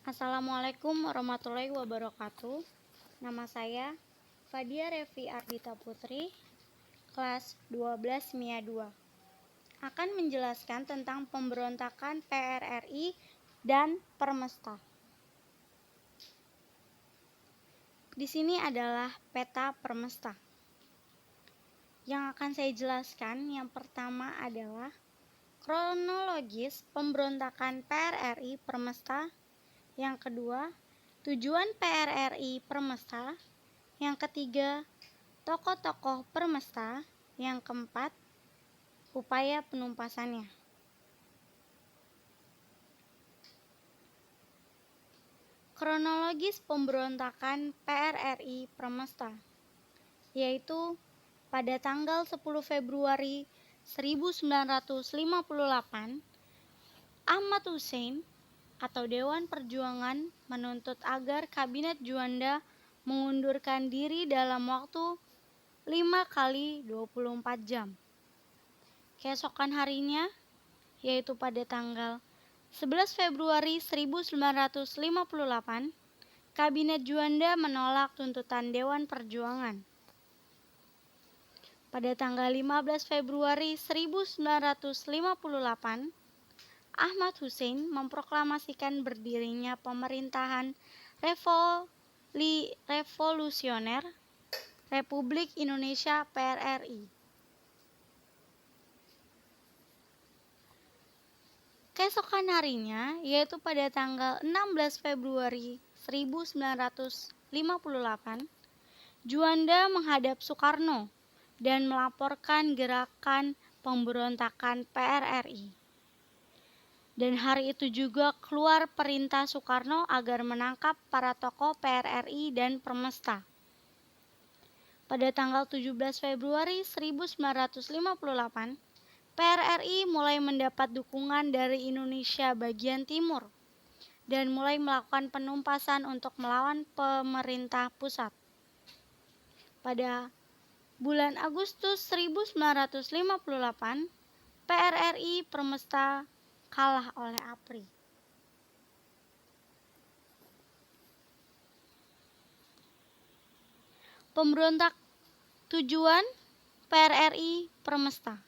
Assalamualaikum warahmatullahi wabarakatuh. Nama saya Fadia Revi Ardita Putri, kelas 12 MIA 2. Akan menjelaskan tentang pemberontakan PRRI dan Permesta. Di sini adalah peta Permesta. Yang akan saya jelaskan yang pertama adalah kronologis pemberontakan PRRI Permesta. Yang kedua, tujuan PRRI Permesta. Yang ketiga, tokoh-tokoh Permesta. Yang keempat, upaya penumpasannya. Kronologis pemberontakan PRRI Permesta, yaitu pada tanggal 10 Februari 1958, Ahmad Hussein atau Dewan Perjuangan menuntut agar Kabinet Juanda mengundurkan diri dalam waktu 5 kali 24 jam. Keesokan harinya, yaitu pada tanggal 11 Februari 1958, Kabinet Juanda menolak tuntutan Dewan Perjuangan. Pada tanggal 15 Februari 1958, Ahmad Hussein memproklamasikan berdirinya pemerintahan revolusioner Republik Indonesia PRRI. Keesokan harinya, yaitu pada tanggal 16 Februari 1958, Juanda menghadap Soekarno dan melaporkan gerakan pemberontakan PRRI. Dan hari itu juga keluar perintah Soekarno agar menangkap para tokoh PRRI dan Permesta. Pada tanggal 17 Februari 1958, PRRI mulai mendapat dukungan dari Indonesia bagian timur dan mulai melakukan penumpasan untuk melawan pemerintah pusat. Pada bulan Agustus 1958, PRRI Permesta kalah oleh APRI. Pemberontak tujuan PRRI Permesta.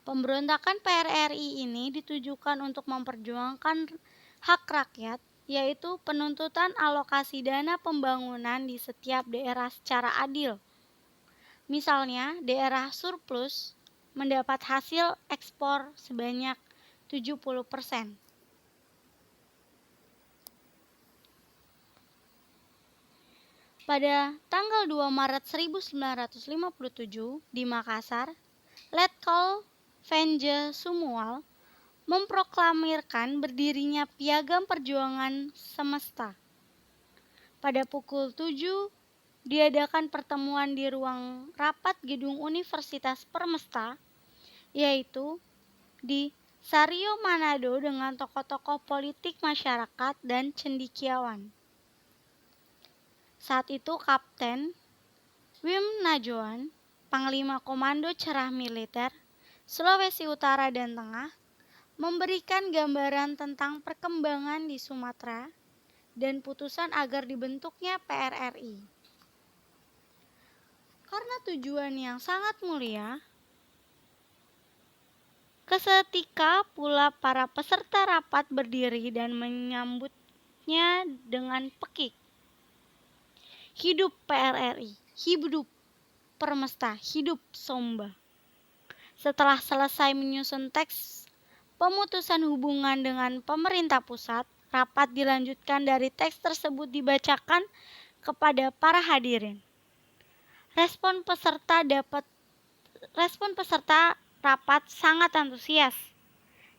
Pemberontakan PRRI ini ditujukan untuk memperjuangkan hak rakyat, yaitu penuntutan alokasi dana pembangunan di setiap daerah secara adil. Misalnya, daerah surplus mendapat hasil ekspor sebanyak 70%. Pada tanggal 2 Maret 1957 di Makassar, Letkol Venje Sumual memproklamirkan berdirinya Piagam Perjuangan Semesta. Pada pukul 7 diadakan pertemuan di ruang rapat gedung Universitas Permesta, yaitu di Sario Manado dengan tokoh-tokoh politik masyarakat dan cendekiawan. Saat itu Kapten Wim Najwan, Panglima Komando Cerah Militer Sulawesi Utara dan Tengah, memberikan gambaran tentang perkembangan di Sumatera dan putusan agar dibentuknya PRRI. Karena tujuan yang sangat mulia, kesetika pula para peserta rapat berdiri dan menyambutnya dengan pekik. Hidup PRRI, hidup Permesta, hidup Somba. Setelah selesai menyusun teks pemutusan hubungan dengan pemerintah pusat, rapat dilanjutkan dari teks tersebut dibacakan kepada para hadirin. Respon peserta rapat sangat antusias.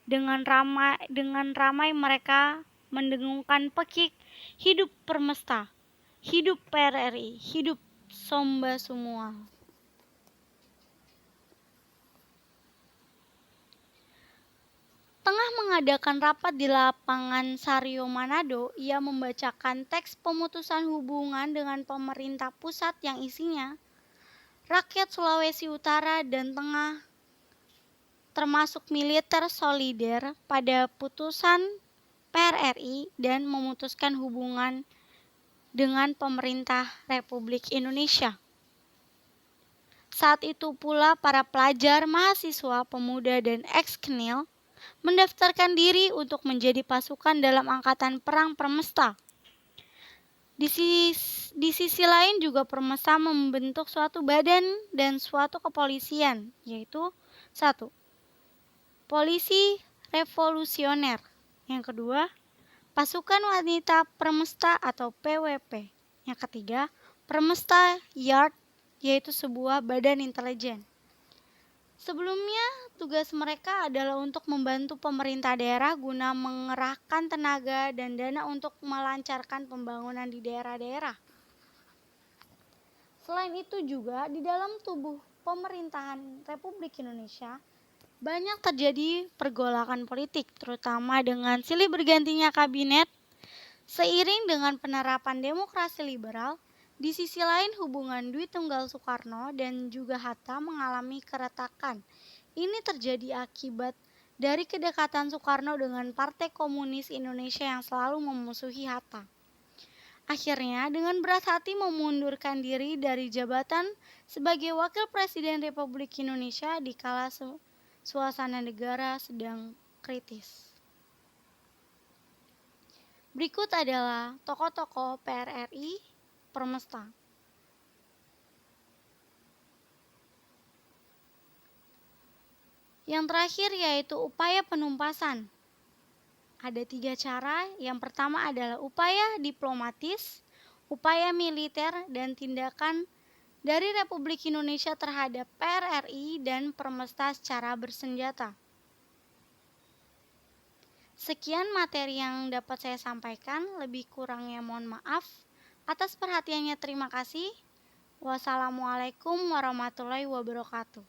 Dengan ramai mereka mendengungkan pekik, hidup Permesta, hidup PRRI, hidup Somba semua. Tengah mengadakan rapat di lapangan Sario Manado, ia membacakan teks pemutusan hubungan dengan pemerintah pusat yang isinya rakyat Sulawesi Utara dan Tengah, termasuk militer solider pada putusan PRRI dan memutuskan hubungan dengan pemerintah Republik Indonesia. Saat itu pula para pelajar, mahasiswa, pemuda, dan ex-Knil mendaftarkan diri untuk menjadi pasukan dalam Angkatan Perang Permesta. Di sisi lain juga Permesta membentuk suatu badan dan suatu kepolisian, yaitu 1. Polisi Revolusioner. Yang kedua, Pasukan Wanita Permesta atau PWP. Yang ketiga, Permesta Yard, yaitu sebuah badan intelijen. Sebelumnya, tugas mereka adalah untuk membantu pemerintah daerah guna mengerahkan tenaga dan dana untuk melancarkan pembangunan di daerah-daerah. Selain itu juga di dalam tubuh pemerintahan Republik Indonesia banyak terjadi pergolakan politik, terutama dengan silih bergantinya kabinet. Seiring dengan penerapan demokrasi liberal, di sisi lain hubungan Dwi Tunggal Soekarno dan juga Hatta mengalami keretakan. Ini terjadi akibat dari kedekatan Soekarno dengan Partai Komunis Indonesia yang selalu memusuhi Hatta. Akhirnya, dengan berat hati memundurkan diri dari jabatan sebagai Wakil Presiden Republik Indonesia di kala suasana negara sedang kritis. Berikut adalah tokoh-tokoh PRRI Permesta. Yang terakhir yaitu upaya penumpasan. Ada 3 cara. Yang pertama adalah upaya diplomatis, upaya militer, dan tindakan dari Republik Indonesia terhadap PRRI dan Permesta secara bersenjata. Sekian materi yang dapat saya sampaikan, lebih kurangnya mohon maaf. Atas perhatiannya terima kasih. Wassalamualaikum warahmatullahi wabarakatuh.